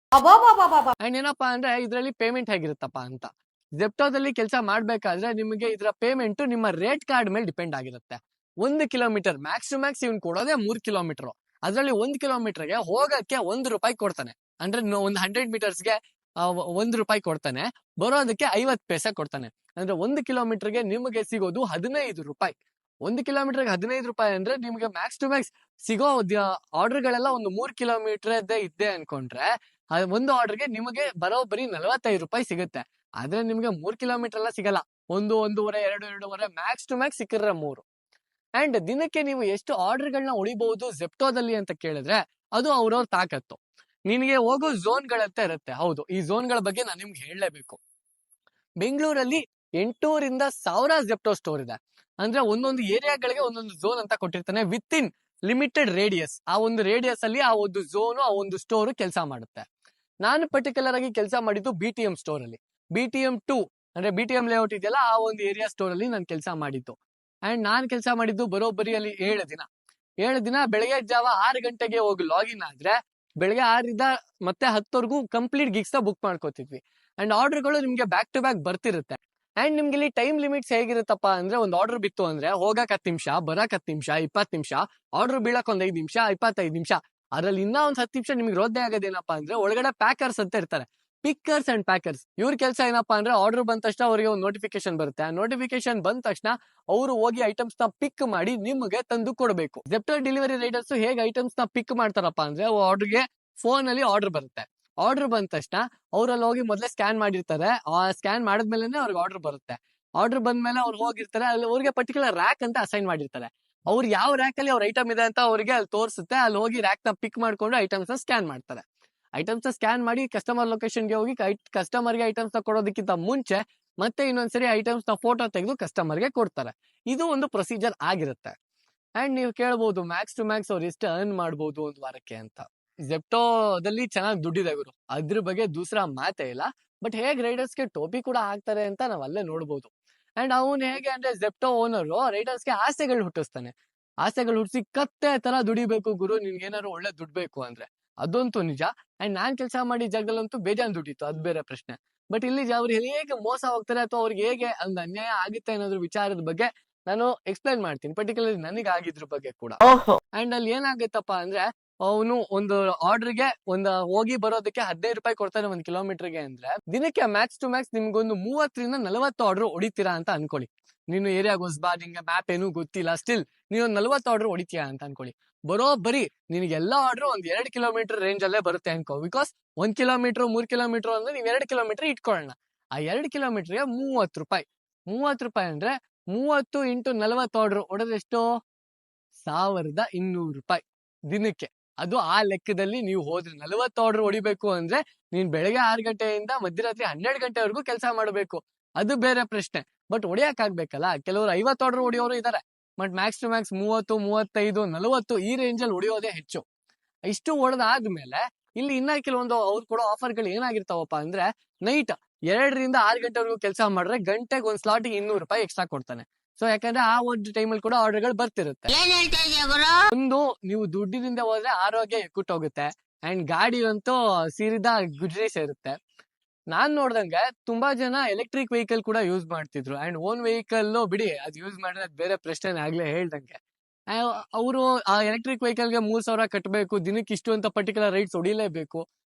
ಅಂಡ್ ಏನಪ್ಪಾ ಅಂದ್ರೆ, ಇದ್ರಲ್ಲಿ ಪೇಮೆಂಟ್ ಹೇಗಿರುತ್ತಪ್ಪ ಅಂತ, ಜೆಪ್ಟೋದಲ್ಲಿ ಕೆಲಸ ಮಾಡ್ಬೇಕಾದ್ರೆ ನಿಮಗೆ ಇದರ ಪೇಮೆಂಟ್ ನಿಮ್ಮ ರೇಟ್ ಕಾರ್ಡ್ ಮೇಲೆ ಡಿಪೆಂಡ್ ಆಗಿರುತ್ತೆ. 1 ಕಿಲೋಮೀಟರ್ ಮ್ಯಾಕ್ಸ್ ಟು ಮ್ಯಾಕ್ಸ್ ಇವ್ನು ಕೊಡೋದೇ 3 ಕಿಲೋಮೀಟರ್. ಅದ್ರಲ್ಲಿ 1 ಕಿಲೋಮೀಟರ್ಗೆ ಹೋಗಕ್ಕೆ 1 ರೂಪಾಯಿ ಕೊಡ್ತಾನೆ. ಅಂದ್ರೆ ಒಂದು 100 ಮೀಟರ್ಸ್ಗೆ 1 ರೂಪಾಯಿ ಕೊಡ್ತಾನೆ. ಬರೋದಕ್ಕೆ 50 ಪೈಸೆ ಕೊಡ್ತಾನೆ. ಅಂದ್ರೆ 1 ಕಿಲೋಮೀಟರ್ಗೆ ನಿಮಗೆ ಸಿಗೋದು 15 ರೂಪಾಯಿ. 1 ಕಿಲೋಮೀಟರ್ಗೆ 15 ರೂಪಾಯಿ ಅಂದ್ರೆ ನಿಮ್ಗೆ ಮ್ಯಾಕ್ಸ್ ಟು ಮ್ಯಾಕ್ಸ್ ಸಿಗೋ ಆರ್ಡರ್ ಗಳೆಲ್ಲ ಒಂದು 3 ಕಿಲೋಮೀಟರ್ ಇದ್ದೆ ಅನ್ಕೊಂಡ್ರೆ, ಒಂದು ಆರ್ಡರ್ಗೆ ನಿಮಗೆ ಬರೋಬ್ಬರಿ 45 ರೂಪಾಯಿ ಸಿಗುತ್ತೆ. ಆದ್ರೆ ನಿಮ್ಗೆ 3 ಕಿಲೋಮೀಟರ್ ಎಲ್ಲ ಸಿಗಲ್ಲ. 1, 1.5, 2, 2.5 ಮ್ಯಾಕ್ಸ್ ಟು ಮ್ಯಾಕ್ಸ್ ಸಿಕ್ಕಿದ್ರೆ 3. ಅಂಡ್ ದಿನಕ್ಕೆ ನೀವು ಎಷ್ಟು ಆರ್ಡರ್ ಗಳನ್ನ ಉಳಿಬಹುದು ಜೆಪ್ಟೋದಲ್ಲಿ ಅಂತ ಕೇಳಿದ್ರೆ, ಅದು ಅವ್ರವ್ರ ತಾಕತ್ತು. ನಿನಗೆ ಹೋಗೋ ಝೋನ್ ಗಳಂತ ಇರುತ್ತೆ. ಹೌದು, ಈ ಝೋನ್ ಗಳ ಬಗ್ಗೆ ನಾನು ನಿಮ್ಗೆ ಹೇಳಲೇಬೇಕು. ಬೆಂಗಳೂರಲ್ಲಿ 800ರಿಂದ 1000 ಜೆಪ್ಟೋ ಸ್ಟೋರ್ ಇದೆ. ಅಂದ್ರೆ ಒಂದೊಂದು ಏರಿಯಾಗಳಿಗೆ ಒಂದೊಂದು ಝೋನ್ ಅಂತ ಕೊಟ್ಟಿರ್ತಾನೆ. ವಿತ್ ಇನ್ ಲಿಮಿಟೆಡ್ ರೇಡಿಯಸ್, ಆ ಒಂದು ರೇಡಿಯಸ್ ಅಲ್ಲಿ ಆ ಒಂದು ಝೋನು, ಆ ಒಂದು ಸ್ಟೋರ್ ಕೆಲಸ ಮಾಡುತ್ತೆ. ನಾನು ಪರ್ಟಿಕ್ಯುಲರ್ ಆಗಿ ಕೆಲಸ ಮಾಡಿದ್ದು BTM ಸ್ಟೋರ್ ಅಲ್ಲಿ. BTM 2 ಅಂದ್ರೆ BTM ಲೇಔಟ್ ಇದೆಯಲ್ಲ, ಆ ಒಂದು ಏರಿಯಾ ಸ್ಟೋರ್ ಅಲ್ಲಿ ನಾನು ಕೆಲಸ ಮಾಡಿದ್ದು. ಅಂಡ್ ನಾನ್ ಕೆಲಸ ಮಾಡಿದ್ದು ಬರೋಬ್ಬರಿ ಅಲ್ಲಿ 7 ದಿನ. ಬೆಳಗ್ಗೆ ಜಾವ 6 ಗಂಟೆಗೆ ಹೋಗಿ ಲಾಗಿನ್ ಆದ್ರೆ ಬೆಳಗ್ಗೆ 6ರಿಂದ ಮತ್ತೆ 10ವರೆಗೂ ಕಂಪ್ಲೀಟ್ ಗಿಗ್ಸ್ ನ ಬುಕ್ ಮಾಡ್ಕೋತಿದ್ವಿ. ಅಂಡ್ ಆರ್ಡರ್ಗಳು ನಿಮ್ಗೆ ಬ್ಯಾಕ್ ಟು ಬ್ಯಾಕ್ ಬರ್ತಿರುತ್ತೆ. ಅಂಡ್ ನಿಮ್ಗೆ ಇಲ್ಲಿ ಟೈಮ್ ಲಿಮಿಟ್ಸ್ ಹೇಗಿರುತ್ತಪ್ಪ ಅಂದ್ರೆ ಒಂದು ಆರ್ಡರ್ ಬಿತ್ತು ಅಂದ್ರೆ ಹೋಗಕ್ 10 ನಿಮಿಷ, ಬರಕ್ 10 ನಿಮಿಷ, 20 ನಿಮಿಷ, ಆರ್ಡರ್ ಬೀಳಕ್ ಒಂದ್ 5 ನಿಮಿಷ, 25 ನಿಮಿಷ. ಅದ್ರಲ್ಲಿ ಇನ್ನ ಒಂದ್ 10 ನಿಮಿಷ ನಿಮ್ಗೆ ರೋದ್ದೆ ಆಗೋದೇನಪ್ಪಾ ಅಂದ್ರೆ ಒಳಗಡೆ ಪ್ಯಾಕರ್ಸ್ ಅಂತ ಇರ್ತಾರೆ, ಪಿಕ್ಕರ್ಸ್ ಅಂಡ್ ಪ್ಯಾಕರ್ಸ್. ಇವ್ರ ಕೆಲಸ ಏನಪ್ಪಾ ಅಂದ್ರೆ ಆರ್ಡರ್ ಬಂದ ತಕ್ಷಣ ಅವರಿಗೆ ಒಂದು ನೋಟಿಫಿಕೇಶನ್ ಬರುತ್ತೆ. ಆ ನೋಟಿಫಿಕೇಶನ್ ಬಂದ ತಕ್ಷಣ ಅವರು ಹೋಗಿ ಐಟಮ್ಸ್ ನ ಪಿಕ್ ಮಾಡಿ ನಿಮ್ಗೆ ತಂದು ಕೊಡಬೇಕು. ಜೆಪ್ಟೋ ಡೆಲಿವರಿ ರೈಡರ್ಸ್ ಹೇಗೆ ಐಟಮ್ಸ್ ನ ಪಿಕ್ ಮಾಡ್ತಾರಪ್ಪ ಅಂದ್ರೆ ಆರ್ಡರ್ಗೆ ಫೋನ್ ಅಲ್ಲಿ ಆರ್ಡರ್ ಬರುತ್ತೆ. ಆರ್ಡರ್ ಬಂದ ತಕ್ಷಣ ಅವ್ರಲ್ಲಿ ಹೋಗಿ ಮೊದಲೇ ಸ್ಕ್ಯಾನ್ ಮಾಡಿರ್ತಾರೆ. ಆ ಸ್ಕ್ಯಾನ್ ಮಾಡಿದ್ಮೇಲೆ ಅವ್ರಿಗೆ ಆರ್ಡರ್ ಬರುತ್ತೆ. ಆರ್ಡರ್ ಬಂದ್ಮೇಲೆ ಅವ್ರು ಹೋಗಿರ್ತಾರೆ, ಅಲ್ಲಿ ಅವ್ರಿಗೆ ಪರ್ಟಿಕ್ಯುಲರ್ ರ್ಯಾಕ್ ಅಂತ ಅಸೈನ್ ಮಾಡಿರ್ತಾರೆ. ಅವ್ರು ಯಾವ ರ್ಯಾಕ್ ಅಲ್ಲಿ ಅವ್ರ ಐಟಮ್ ಇದೆ ಅಂತ ಅವ್ರಿಗೆ ಅಲ್ಲಿ ತೋರಿಸುತ್ತೆ. ಅಲ್ಲಿ ಹೋಗಿ ರ್ಯಾಕ್ ನ ಪಿಕ್ ಮಾಡ್ಕೊಂಡು ಐಟಮ್ಸ್ ನ ಸ್ಕ್ಯಾನ್ ಮಾಡ್ತಾರೆ. ಐಟಮ್ಸ್ ನ ಸ್ಕ್ಯಾನ್ ಮಾಡಿ ಕಸ್ಟಮರ್ ಲೊಕೇಶನ್ಗೆ ಹೋಗಿ ಕಸ್ಟಮರ್ಗೆ ಐಟಮ್ಸ್ ನ ಕೊಡೋದಕ್ಕಿಂತ ಮುಂಚೆ ಮತ್ತೆ ಇನ್ನೊಂದ್ಸರಿ ಐಟಮ್ಸ್ ನ ಫೋಟೋ ತೆಗೆದು ಕಸ್ಟಮರ್ಗೆ ಕೊಡ್ತಾರೆ. ಇದು ಒಂದು ಪ್ರೊಸೀಜರ್ ಆಗಿರುತ್ತೆ. ಅಂಡ್ ನೀವು ಕೇಳ್ಬೋದು ಮ್ಯಾಕ್ಸ್ ಟು ಮ್ಯಾಕ್ಸ್ ಅವ್ರು ಎಷ್ಟು ಅರ್ನ್ ಮಾಡ್ಬೋದು ಒಂದು ವಾರಕ್ಕೆ ಅಂತ. ಜೆಪ್ಟೋದಲ್ಲಿ ಚೆನ್ನಾಗಿ ದುಡ್ಡಿದೆ ಗುರು, ಅದ್ರ ಬಗ್ಗೆ ದೂಸರಾ ಮಾತೇ ಇಲ್ಲ. ಬಟ್ ಹೇಗ್ ರೈಡರ್ಸ್ಗೆ ಟೋಪಿ ಕೂಡ ಹಾಕ್ತಾರೆ ಅಂತ ನಾವ್ ಅಲ್ಲೇ ನೋಡ್ಬೋದು. ಅಂಡ್ ಅವ್ನು ಹೇಗೆ ಅಂದ್ರೆ ಜೆಪ್ಟೋ ಓನರು ರೈಡರ್ಸ್ಗೆ ಆಸೆಗಳು ಹುಟ್ಟಿಸ್ತಾನೆ. ಆಸೆಗಳು ಹುಟ್ಟಿಸಿ ಕತ್ತೆ ತರ ದುಡಿಬೇಕು ಗುರು, ನಿನ್ಗೆ ಏನಾದ್ರು ಒಳ್ಳೆ ದುಡ್ಡು ಬೇಕು ಅಂದ್ರೆ, ಅದಂತೂ ನಿಜ. ಅಂಡ್ ನಾನ್ ಕೆಲಸ ಮಾಡಿ ಜಾಗದಲ್ಲಂತೂ ಬೇಜಾನ್ ದುಡ್ಡಿತ್ತು, ಅದ್ ಬೇರೆ ಪ್ರಶ್ನೆ. ಬಟ್ ಇಲ್ಲಿ ಅವ್ರು ಹೇಗೆ ಮೋಸ ಹೋಗ್ತಾರೆ ಅಥವಾ ಅವ್ರಿಗೆ ಹೇಗೆ ಒಂದು ಅನ್ಯಾಯ ಆಗುತ್ತೆ ಅನ್ನೋದ್ರ ವಿಚಾರದ ಬಗ್ಗೆ ನಾನು ಎಕ್ಸ್ಪ್ಲೈನ್ ಮಾಡ್ತೀನಿ, ಪರ್ಟಿಕ್ಯುಲರ್ಲಿ ನನಗೆ ಆಗಿದ್ರ ಬಗ್ಗೆ ಕೂಡ. ಅಂಡ್ ಅಲ್ಲಿ ಏನಾಗುತ್ತಪ್ಪ ಅಂದ್ರೆ ಅವನು ಒಂದು ಆರ್ಡರ್ಗೆ ಒಂದು ಹೋಗಿ ಬರೋದಕ್ಕೆ 15 ರೂಪಾಯಿ ಕೊಡ್ತಾನೆ 1 ಕಿಲೋಮೀಟರ್ಗೆ ಅಂದ್ರೆ, ದಿನಕ್ಕೆ ಮ್ಯಾಕ್ಸ್ ಟು ಮ್ಯಾಕ್ಸ್ ನಿಮ್ಗೊಂದು 30 ರಿಂದ 40 ಆರ್ಡರ್ ಹೊಡಿತೀರಾ ಅಂತ ಅನ್ಕೊಳ್ಳಿ. ನೀನು ಏರಿಯಾಗ ಹೊಸಬಾ, ನಿಂಗೆ ಮ್ಯಾಪ್ ಏನೂ ಗೊತ್ತಿಲ್ಲ, ಸ್ಟಿಲ್ ನೀನು 40 ಆರ್ಡರ್ ಹೊಡಿತೀಯಾ ಅಂತ ಅನ್ಕೊಳ್ಳಿ. ಬರೋಬ್ಬರಿ ನಿನಗೆಲ್ಲ ಆರ್ಡರ್ ಒಂದ್ 2 ಕಿಲೋಮೀಟರ್ ರೇಂಜ್ ಅಲ್ಲೇ ಬರುತ್ತೆ ಅನ್ಕೋ. ಬಿಕಾಸ್ 1 ಕಿಲೋಮೀಟರ್ 3 ಕಿಲೋಮೀಟರ್ ಅಂದ್ರೆ ನೀವು 2 ಕಿಲೋಮೀಟರ್ ಇಟ್ಕೊಳ್ಳೋಣ. ಆ 2 ಕಿಲೋಮೀಟರ್ಗೆ 30 ರೂಪಾಯಿ. 30 ರೂಪಾಯಿ ಅಂದ್ರೆ 30 × 40 ಆರ್ಡರ್ ಹೊಡೆದೆಷ್ಟು? 1200 ರೂಪಾಯಿ ದಿನಕ್ಕೆ. ಅದು ಆ ಲೆಕ್ಕದಲ್ಲಿ ನೀವು ಹೋದ್ರೆ 40 ಆರ್ಡರ್ ಹೊಡಿಬೇಕು ಅಂದ್ರೆ ನೀನ್ ಬೆಳಗ್ಗೆ 6 ಗಂಟೆಯಿಂದ ಮಧ್ಯರಾತ್ರಿ 12 ಗಂಟೆವರೆಗೂ ಕೆಲಸ ಮಾಡಬೇಕು. ಅದು ಬೇರೆ ಪ್ರಶ್ನೆ. ಬಟ್ ಹೊಡಿಯಕ್ ಆಗ್ಬೇಕಲ್ಲ. ಕೆಲವರು 50 ಆರ್ಡರ್ ಹೊಡಿಯೋರು ಇದಾರೆ. ಬಟ್ ಮ್ಯಾಕ್ಸ್ ಟು ಮ್ಯಾಕ್ಸ್ 30, 35, 40 ಈ ರೇಂಜ್ ಅಲ್ಲಿ ಹೊಡಿಯೋದೇ ಹೆಚ್ಚು. ಇಷ್ಟು ಹೊಡೆದಾದ್ಮೇಲೆ ಇಲ್ಲಿ ಇನ್ನ ಕೆಲವೊಂದು ಅವ್ರು ಕೊಡೋ ಆಫರ್ಗಳು ಏನಾಗಿರ್ತಾವಪ್ಪ ಅಂದ್ರೆ, ನೈಟ್ 2 ರಿಂದ 6 ಗಂಟೆವರೆಗೂ ಕೆಲಸ ಮಾಡಿದ್ರೆ ಗಂಟೆಗೆ ಒಂದ್ ಸ್ಲಾಟ್ 200 ರೂಪಾಯಿ ಎಕ್ಸ್ಟ್ರಾ ಕೊಡ್ತಾನೆ. ಸೊ ಯಾಕಂದ್ರೆ ಆ ಒಂದು ಟೈಮಲ್ಲಿ ಕೂಡ ಆರ್ಡರ್ಗಳು ಬರ್ತಿರುತ್ತೆ. ಒಂದು ನೀವು ದುಡ್ಡಿನಿಂದ ಹೋದ್ರೆ ಆರೋಗ್ಯ ಎಕ್ಕುಟ್ಟೋಗುತ್ತೆ. ಅಂಡ್ ಗಾಡಿ ಅಂತೂ ಸೀರಿದ ಗುಜ್ರಿ ಸೇರುತ್ತೆ. ನಾನ್ ನೋಡ್ದಂಗೆ ತುಂಬಾ ಜನ ಎಲೆಕ್ಟ್ರಿಕ್ ವೆಹಿಕಲ್ ಕೂಡ ಯೂಸ್ ಮಾಡ್ತಿದ್ರು. ಅಂಡ್ ಓನ್ ವೆಹಿಕಲ್ ಬಿಡಿ, ಅದು ಯೂಸ್ ಮಾಡಿದ್ರೆ ಅದ್ ಬೇರೆ ಪ್ರಶ್ನೆ, ಆಗ್ಲೇ ಹೇಳ್ದಂಗೆ. ಅವರು ಆ ಎಲೆಕ್ಟ್ರಿಕ್ ವೆಹಿಕಲ್ಗೆ 3000 ಕಟ್ಟಬೇಕು, ದಿನಕ್ಕೆ ಇಷ್ಟು ಅಂತ ಪರ್ಟಿಕ್ಯುಲರ್ ರೈಟ್ಸ್ ಹೊಡಿಲೇಬೇಕು.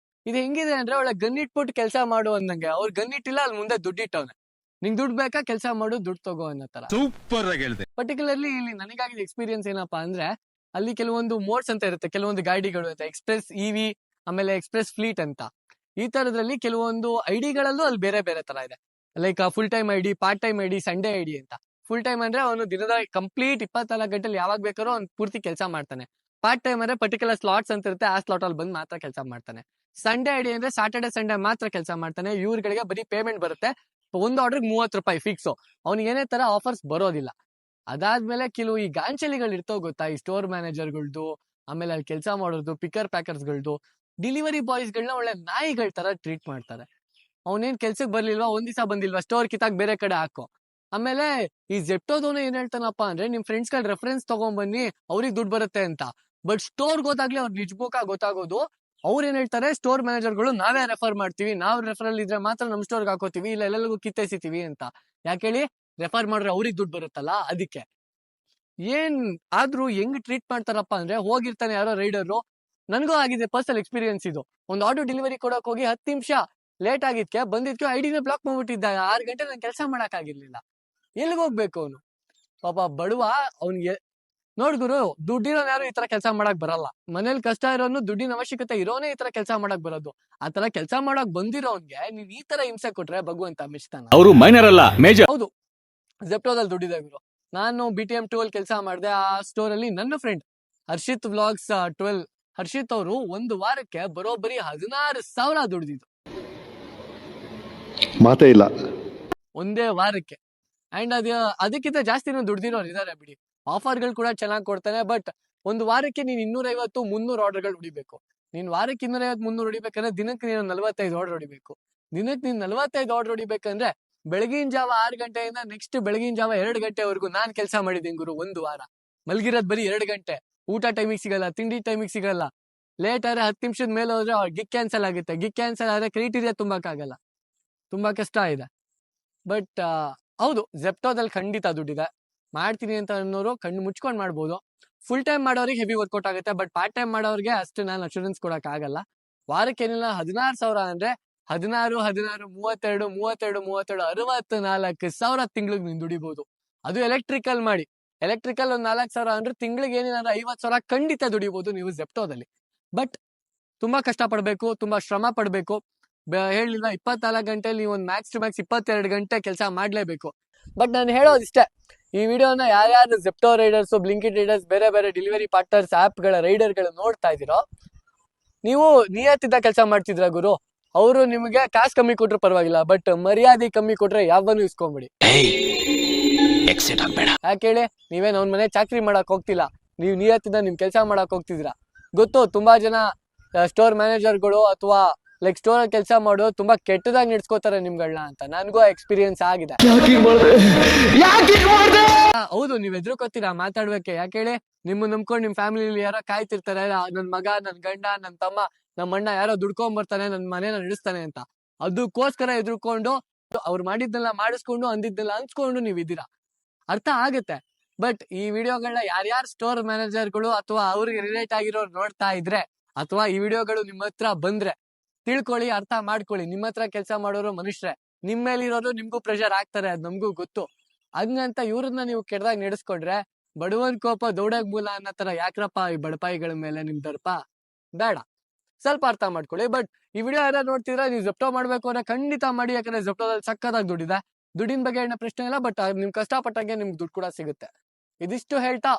ಇದು ಹೆಂಗಿದೆ ಅಂದ್ರೆ ಒಳ್ಳೆ ಗನ್ ಇಟ್ಬಿಟ್ಟು ಕೆಲಸ ಮಾಡು ಅಂದಂಗೆ. ಅವ್ರು ಗನ್ ಇಟ್ಟಿಲ್ಲ, ಅಲ್ಲಿ ಮುಂದೆ ದುಡ್ಡಿಟ್ಟವ್ನೆ. ನಿಂಗ್ ದುಡ್ಡು ಬೇಕಾ, ಕೆಲಸ ಮಾಡು, ದುಡ್ಡು ತಗೋ ಅನ್ನೋ ತರ. ಸೂಪರ್ ಆಗಿ ಹೇಳಿದೆ. ಪರ್ಟಿಕ್ಯುಲರ್ಲಿ ಇಲ್ಲಿ ನನಗಾಗಿದ್ದ ಎಕ್ಸ್ಪೀರಿಯನ್ಸ್ ಏನಪ್ಪಾ ಅಂದ್ರೆ, ಅಲ್ಲಿ ಕೆಲವೊಂದು ಮೋಡ್ಸ್ ಅಂತ ಇರುತ್ತೆ, ಕೆಲವೊಂದು ಗಾಡಿಗಳು ಅಂತ, ಎಕ್ಸ್ಪ್ರೆಸ್ ಇವಿ, ಆಮೇಲೆ ಎಕ್ಸ್ಪ್ರೆಸ್ ಫ್ಲೀಟ್ ಅಂತ. ಈ ತರದ್ರಲ್ಲಿ ಕೆಲವೊಂದು ಐಡಿಗಳಲ್ಲೂ ಅಲ್ಲಿ ಬೇರೆ ಬೇರೆ ತರ ಇದೆ. Like full time ID, part time ID, Sunday ID ಅಂತ. ಫುಲ್ ಟೈಮ್ ಅಂದ್ರೆ ಅವನು ದಿನದ ಕಂಪ್ಲೀಟ್ 24 ಗಂಟೆಲಿ ಯಾವಾಗ ಬೇಕಾದ್ರೂ ಅವ್ನು ಪೂರ್ತಿ ಕೆಲಸ ಮಾಡ್ತಾನೆ. ಪಾರ್ಟ್ ಟೈಮ್ ಅಂದ್ರೆ ಪರ್ಟಿಕ್ಯುಲರ್ ಸ್ಲಾಟ್ಸ್ ಅಂತ ಇರುತ್ತೆ, ಆ ಸ್ಲಾಟ್ ಅಲ್ಲಿ ಬಂದು ಮಾತ್ರ ಕೆಲಸ ಮಾಡ್ತಾನೆ. ಸಂಡೇ ಐಡಿ ಅಂದ್ರೆ ಸ್ಯಾಟರ್ಡೆ ಸಂಡೇ ಮಾತ್ರ ಕೆಲಸ ಮಾಡ್ತಾನೆ. ಇವ್ರುಗಳಿಗೆ ಬರೀ ಪೇಮೆಂಟ್ ಬರುತ್ತೆ, ಒಂದು ಆರ್ಡರ್ಗೆ 30 ರೂಪಾಯಿ ಫಿಕ್ಸ್. ಅವ್ನಿಗೆ ಏನೇ ತರ ಆಫರ್ಸ್ ಬರೋದಿಲ್ಲ. ಅದಾದ್ಮೇಲೆ ಕೆಲವು ಈ ಗಾಂಚಲಿಗಳು ಇರ್ತಾವ ಗೊತ್ತಾ, ಈ ಸ್ಟೋರ್ ಮ್ಯಾನೇಜರ್ಗಳ್ದು, ಆಮೇಲೆ ಅಲ್ಲಿ ಕೆಲಸ ಮಾಡೋದು, ಪಿಕರ್ ಪ್ಯಾಕರ್ಸ್ಗಳ್ದು, ಡೆಲಿವರಿ ಬಾಯ್ಸ್ಗಳನ್ನ ಒಳ್ಳೆ ನಾಯಿಗಳ ತರ ಟ್ರೀಟ್ ಮಾಡ್ತಾರೆ. ಅವನೇನ್ ಕೆಲ್ಸಕ್ಕೆ ಬರ್ಲಿಲ್ವಾ, ಒಂದ್ ದಿವಸ ಬಂದಿಲ್ವಾ, ಸ್ಟೋರ್ ಕಿತ್ತಾಕ್ ಬೇರೆ ಕಡೆ ಹಾಕೋ. ಆಮೇಲೆ ಈ ಜೆಪ್ಟೋದವನು ಏನ್ ಹೇಳ್ತಾನಪ್ಪ ಅಂದ್ರೆ, ನಿಮ್ ಫ್ರೆಂಡ್ಸ್ ಗಳ ರೆಫರೆನ್ಸ್ ತಗೊಂಡ್ಬನ್ನಿ, ಅವ್ರಿಗೆ ದುಡ್ಡು ಬರುತ್ತೆ ಅಂತ. ಬಟ್ ಸ್ಟೋರ್ ಹೋದಾಗ್ಲಿ ಅವ್ರ ನಿಜ ಗೊತ್ತಾಗೋದು. ಅವ್ರು ಏನ್ ಹೇಳ್ತಾರೆ, ಸ್ಟೋರ್ ಮ್ಯಾನೇಜರ್ಗಳು ನಾವೇ ರೆಫರ್ ಮಾಡ್ತೀವಿ, ನಾವ್ ರೆಫರಲ್ ಇದ್ರೆ ಮಾತ್ರ ನಮ್ ಸ್ಟೋರ್ಗೆ ಹಾಕೋತೀವಿ, ಇಲ್ಲ ಎಲ್ಲರಿಗೂ ಕಿತ್ತೈಸಿತೀವಿ ಅಂತ. ಯಾಕೇಳಿ, ರೆಫರ್ ಮಾಡ್ರೆ ಅವ್ರಿಗೆ ದುಡ್ಡು ಬರುತ್ತಲ್ಲ ಅದಕ್ಕೆ. ಏನ್ ಆದ್ರೂ ಹೆಂಗ್ ಟ್ರೀಟ್ ಮಾಡ್ತಾರಪ್ಪ ಅಂದ್ರೆ, ಹೋಗಿರ್ತಾನೆ ಯಾರೋ ರೈಡರು. ನನ್ಗೂ ಆಗಿದೆ ಪರ್ಸನಲ್ ಎಕ್ಸ್ಪೀರಿಯನ್ಸ್ ಇದು. ಒಂದು ಆರ್ಡರ್ ಡೆಲಿವರಿ ಕೊಡಕ್ ಹೋಗಿ 10 ನಿಮಿಷ ಲೇಟ್ ಆಗಿದ್ಕೆ ಬಂದಿದ್ಕೆ ಐಡಿನ ಬ್ಲಾಕ್ ಮಾಡ್ಬಿಟ್ಟಿದ್ದ. 6 ಗಂಟೆ ನಾನು ಕೆಲಸ ಮಾಡಕ್ ಆಗಿರ್ಲಿಲ್ಲ. ಎಲ್ಲಿಗೆ ಹೋಗ್ಬೇಕು ಅವನು ಪಾಪ ಬಡವ. ಅವ್ನಿಗೆ ನೋಡ್ ಗುರು, ದುಡ್ಡಿರೋನ್ ಯಾರು ಈ ತರ ಕೆಲಸ ಮಾಡಕ್ ಬರಲ್ಲ. ಮನೇಲಿ ಕಷ್ಟ ಇರೋನು, ದುಡ್ಡಿನ ಅವಶ್ಯಕತೆ ಇರೋನೇ ಈ ತರ ಕೆಲಸ ಮಾಡಕ್ ಬರೋದು. ಆ ತರ ಕೆಲಸ ಮಾಡಕ್ ಬಂದಿರೋನ್ಗೆ ನೀನ್ ಈ ತರ ಹಿಂಸೆ ಕೊಟ್ರೆ ಭಗವಂತ ಮೆಚ್ತಾನ? ಅವರು ಮೈನರ್ ಅಲ್ಲ, ಮೇಜರ್. ಹೌದು, ಜೆಪ್ಟೋದಲ್ಲಿ ದುಡ್ಡಿದೆ ಗುರು. ನಾನು BTM 12 ಕೆಲಸ ಮಾಡಿದೆ. ಆ ಸ್ಟೋರ್ ಅಲ್ಲಿ ನನ್ನ ಫ್ರೆಂಡ್ ಹರ್ಷಿತ್ ವ್ಲಾಗ್ಸ್ 12 ಹರ್ಷಿತ್ ಅವರು ಒಂದು ವಾರಕ್ಕೆ ಬರೋಬ್ಬರಿ 16,000 ದುಡ್ದಿದ್ರು. ಮಾತೇ ಇಲ್ಲ, ಒಂದೇ ವಾರಕ್ಕೆ. ಅಂಡ್ ಅದಕ್ಕಿಂತ ಜಾಸ್ತಿನೂ ದುಡ್ದಿರೋರು ಇದಾರೆ ಬಿಡಿ. ಆಫರ್ಗಳು ಕೂಡ ಚೆನ್ನಾಗಿ ಕೊಡ್ತಾನೆ. ಬಟ್ ಒಂದು ವಾರಕ್ಕೆ ನೀನ್ 250-300 ಆರ್ಡರ್ಗಳು ಹೊಡಿಬೇಕು. ನೀನ್ ವಾರಕ್ಕೆ 250-300 ಹೊಡಿಬೇಕಂದ್ರೆ ದಿನಕ್ಕೆ ನೀನು 45 ಆರ್ಡರ್ ಹೊಡಿಬೇಕು. ದಿನಕ್ಕೆ ನೀನ್ 45 ಆರ್ಡರ್ ಹೊಡಿಬೇಕಂದ್ರೆ ಬೆಳಗಿನ ಜಾವ 6 ಗಂಟೆಯಿಂದ ನೆಕ್ಸ್ಟ್ ಬೆಳಗಿನ ಜಾವ 2 ಗಂಟೆವರೆಗೂ ನಾನ್ ಕೆಲಸ ಮಾಡಿದ್ದೀನಿ ಗುರು ಒಂದು ವಾರ. ಮಲ್ಗಿರೋದ್ ಬರೀ 2 ಗಂಟೆ. ಊಟ ಟೈಮಿಗೆ ಸಿಗಲ್ಲ, ತಿಂಡಿ ಟೈಮಿಗೆ ಸಿಗಲ್ಲ. ಲೇಟ್ ಆದ್ರೆ 10 ನಿಮಿಷದ ಮೇಲೆ ಹೋದ್ರೆ ಗಿಗ್ ಕ್ಯಾನ್ಸಲ್ ಆಗುತ್ತೆ. ಗಿಗ್ ಕ್ಯಾನ್ಸಲ್ ಆದ್ರೆ ಕ್ರೈಟೀರಿಯಾ ತುಂಬಕ್ಕಾಗಲ್ಲ. ತುಂಬಾ ಕಷ್ಟ ಇದೆ. ಬಟ್ ಹೌದು ಜೆಪ್ಟೋದಲ್ಲಿ ಖಂಡಿತ ದುಡ್ಡಿದೆ. ಮಾಡ್ತೀನಿ ಅಂತ ಅನ್ನೋರು ಕಣ್ಣು ಮುಚ್ಕೊಂಡು ಮಾಡ್ಬೋದು. ಫುಲ್ ಟೈಮ್ ಮಾಡೋರಿಗೆ ಹೆವಿ ವರ್ಕೌಟ್ ಆಗುತ್ತೆ, ಬಟ್ ಪಾರ್ಟ್ ಟೈಮ್ ಮಾಡೋರಿಗೆ ಅಷ್ಟು ನಾನು ಅಶೂರೆನ್ಸ್ ಕೊಡಕ್ ಆಗಲ್ಲ. ವಾರಕ್ಕೆ ಏನಿಲ್ಲ 16,000 ಅಂದ್ರೆ 16, 16, 32, 32, 32, 64,000 ತಿಂಗಳಿಗೆ ನೀನು ದುಡಿಬಹುದು. ಅದು ಎಲೆಕ್ಟ್ರಿಕಲ್ ಮಾಡಿ. ಎಲೆಕ್ಟ್ರಿಕಲ್ ಒಂದು 4,000 ಅಂದ್ರೆ ತಿಂಗಳಿಗೆ ಏನಿಲ್ಲ 50,000 ಖಂಡಿತ ದುಡಿಬಹುದು ನೀವು ಜೆಪ್ಟೋದಲ್ಲಿ. ಬಟ್ ತುಂಬಾ ಕಷ್ಟ ಪಡ್ಬೇಕು, ತುಂಬಾ ಶ್ರಮ ಪಡ್ಬೇಕು. ಹೇಳಿಲ್ಲ 24 ಗಂಟೆಲಿ ನೀವು ಒಂದು ಮ್ಯಾಕ್ಸ್ ಟು ಮ್ಯಾಕ್ಸ್ 22 ಗಂಟೆ ಕೆಲಸ ಮಾಡ್ಲೇಬೇಕು. ಬಟ್ ನಾನು ಹೇಳೋದಿಷ್ಟೇ, ಈ ವಿಡಿಯೋನ ಯಾರ್ಯಾರು ಜೆಪ್ಟೋ ರೈಡರ್ಸ್, ಬ್ಲಿಂಕಿಟ್ ರೈಡರ್ಸ್, ಬೇರೆ ಬೇರೆ ಡೆಲಿವರಿ ಪಾರ್ಟ್ನರ್ಸ್ ಆಪ್ಗಳ ರೈಡರ್ಗಳು ನೋಡ್ತಾ ಇದ್ದೀರೋ, ನೀವು ನಿಯತ್ತಿದ್ದ ಕೆಲಸ ಮಾಡ್ತಿದ್ರ ಗುರು, ಅವರು ನಿಮಗೆ ಕಾಸು ಕಮ್ಮಿ ಕೊಟ್ರು ಪರವಾಗಿಲ್ಲ, ಬಟ್ ಮರ್ಯಾದೆ ಕಮ್ಮಿ ಕೊಟ್ರೆ ಯಾವನು ಇಸ್ಕೊಂಬಿಡಿ. ಯಾಕೆ ಹೇಳಿ, ನೀವೇನ್ ಅವ್ನ ಮನೆ ಚಾಕ್ರಿ ಮಾಡಕ್ ಹೋಗ್ತಿಲ್ಲ, ನೀವು ನಿಯತ್ತಿದ್ದ ನಿಮ್ ಕೆಲಸ ಮಾಡಕ್ ಹೋಗ್ತಿದ್ರ. ಗೊತ್ತು, ತುಂಬಾ ಜನ ಸ್ಟೋರ್ ಮ್ಯಾನೇಜರ್ಗಳು ಅಥವಾ ಲೈಕ್ ಸ್ಟೋರ್ ಅಲ್ಲಿ ಕೆಲಸ ಮಾಡೋ ತುಂಬಾ ಕೆಟ್ಟದಾಗಿ ನಡೆಸ್ಕೋತಾರೆ ನಿಮ್ಗಳನ್ನ ಅಂತ ನನಗೂ ಎಕ್ಸ್ಪೀರಿಯನ್ಸ್ ಆಗಿದೆ. ಹೌದು, ನೀವ್ ಎದುರುಕೋತೀರಾ ಮಾತಾಡ್ಬೇಕೆ. ಯಾಕೆ ಹೇಳಿ, ನಿಮ್ಮ ನಂಬ್ಕೊಂಡು ನಿಮ್ ಫ್ಯಾಮಿಲಿ ಯಾರೋ ಕಾಯ್ತಿರ್ತಾರೆ, ನನ್ ಮಗ, ನನ್ ಗಂಡ, ನನ್ ತಮ್ಮ, ನಮ್ಮ ಅಣ್ಣ ಯಾರೋ ದುಡ್ಕೊಂಡ್ ಬರ್ತಾನೆ, ನನ್ ಮನೇನ ನಡೆಸ್ತಾನೆ ಅಂತ. ಅದಕ್ಕೋಸ್ಕರ ಎದುರ್ಕೊಂಡು ಅವ್ರು ಮಾಡಿದ್ದೆಲ್ಲ ಮಾಡಿಸ್ಕೊಂಡು ಅಂದಿದ್ದೆಲ್ಲ ಅನ್ಸ್ಕೊಂಡು ನೀವ್ ಇದ್ದೀರಾ. ಅರ್ಥ ಆಗುತ್ತೆ. ಬಟ್ ಈ ವಿಡಿಯೋಗಳನ್ನ ಯಾರ್ಯಾರು ಸ್ಟೋರ್ ಮ್ಯಾನೇಜರ್ಗಳು ಅಥವಾ ಅವ್ರಿಗೆ ರಿಲೇಟ್ ಆಗಿರೋರು ನೋಡ್ತಾ ಇದ್ರೆ, ಅಥವಾ ಈ ವಿಡಿಯೋಗಳು ನಿಮ್ಮ ಹತ್ರ ಬಂದ್ರೆ ತಿಳ್ಕೊಳ್ಳಿ, ಅರ್ಥ ಮಾಡ್ಕೊಳ್ಳಿ. ನಿಮ್ಮ ಹತ್ರ ಕೆಲಸ ಮಾಡೋರು ಮನುಷ್ಯರೇ, ನಿಮ್ ಮೇಲಿರೋರು ನಿಮ್ಗೂ ಪ್ರೆಷರ್ ಆಗ್ತಾರೆ, ಅದ್ ನಮ್ಗೂ ಗೊತ್ತು. ಹಂಗಂತ ಇವ್ರನ್ನ ನೀವು ಕೆಟ್ಟದಾಗ ನಡೆಸ್ಕೊಂಡ್ರೆ ಬಡವನ್ ಕೋಪ ದೌಡಗ್ ಮೂಲ ಅನ್ನೋ ತರ ಯಾಕ್ರಪ್ಪ ಈ ಬಡಪಾಯಿಗಳ ಮೇಲೆ ನಿಮ್ ದರ್ಪ ಬೇಡ. ಸ್ವಲ್ಪ ಅರ್ಥ ಮಾಡ್ಕೊಳ್ಳಿ. ಬಟ್ ಈ ವಿಡಿಯೋ ಯಾರು ನೋಡ್ತಿದ್ರೆ ನೀವು ಜೆಪ್ಟೋ ಮಾಡ್ಬೇಕು ಅಂದ್ರೆ ಖಂಡಿತ ಮಾಡಿ, ಯಾಕಂದ್ರೆ ಜೆಪ್ಟೋದಲ್ಲಿ ಸಕ್ಕದಾಗಿ ದುಡ್ಡಿದೆ. ದುಡ್ಡಿನ ಬಗ್ಗೆ ಏನ ಪ್ರಶ್ನೆ ಇಲ್ಲ, ಬಟ್ ನಿಮ್ ಕಷ್ಟಪಟ್ಟಂಗೆ ನಿಮ್ಗೆ ದುಡ್ಡು ಕೂಡ ಸಿಗುತ್ತೆ. ಇದಿಷ್ಟು ಹೇಳ್ತಾ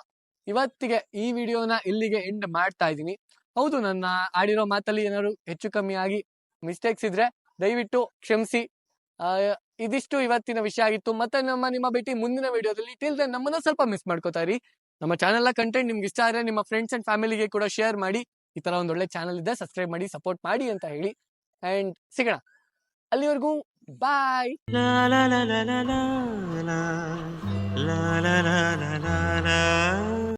ಇವತ್ತಿಗೆ ಈ ವಿಡಿಯೋನ ಇಲ್ಲಿಗೆ ಎಂಡ್ ಮಾಡ್ತಾ ಇದೀನಿ. ಹೌದು, ನನ್ನ ಆಡಿರೋ ಮಾತಲ್ಲಿ ಏನಾದ್ರು ಹೆಚ್ಚು ಕಮ್ಮಿ ಆಗಿ ಮಿಸ್ಟೇಕ್ಸ್ ಇದ್ರೆ ದಯವಿಟ್ಟು ಕ್ಷಮಿಸಿ. ಇದಿಷ್ಟು ಇವತ್ತಿನ ವಿಷಯ ಆಗಿತ್ತು. ಮತ್ತೆ ನಿಮ್ಮ ಭೇಟಿ ಮುಂದಿನ ವಿಡಿಯೋದಲ್ಲಿ. ಟಿಲ್ ದೆನ್ ನಮ್ಮನ್ನ ಸ್ವಲ್ಪ ಮಿಸ್ ಮಾಡ್ಕೋತಾ ಇರಿ. ನಮ್ಮ ಚಾನೆಲ್ ಕಂಟೆಂಟ್ ನಿಮ್ಗೆ ಇಷ್ಟ ಆದ್ರೆ ನಿಮ್ಮ ಫ್ರೆಂಡ್ಸ್ ಅಂಡ್ ಫ್ಯಾಮಿಲಿಗೆ ಕೂಡ ಶೇರ್ ಮಾಡಿ. ಈ ತರ ಒಂದ್ ಒಳ್ಳೆ ಚಾನಲ್ ಇದೆ, ಸಬ್ಸ್ಕ್ರೈಬ್ ಮಾಡಿ, ಸಪೋರ್ಟ್ ಮಾಡಿ ಅಂತ ಹೇಳಿ. ಅಂಡ್ ಸಿಗೋಣ, ಅಲ್ಲಿವರೆಗೂ ಬಾಯ್.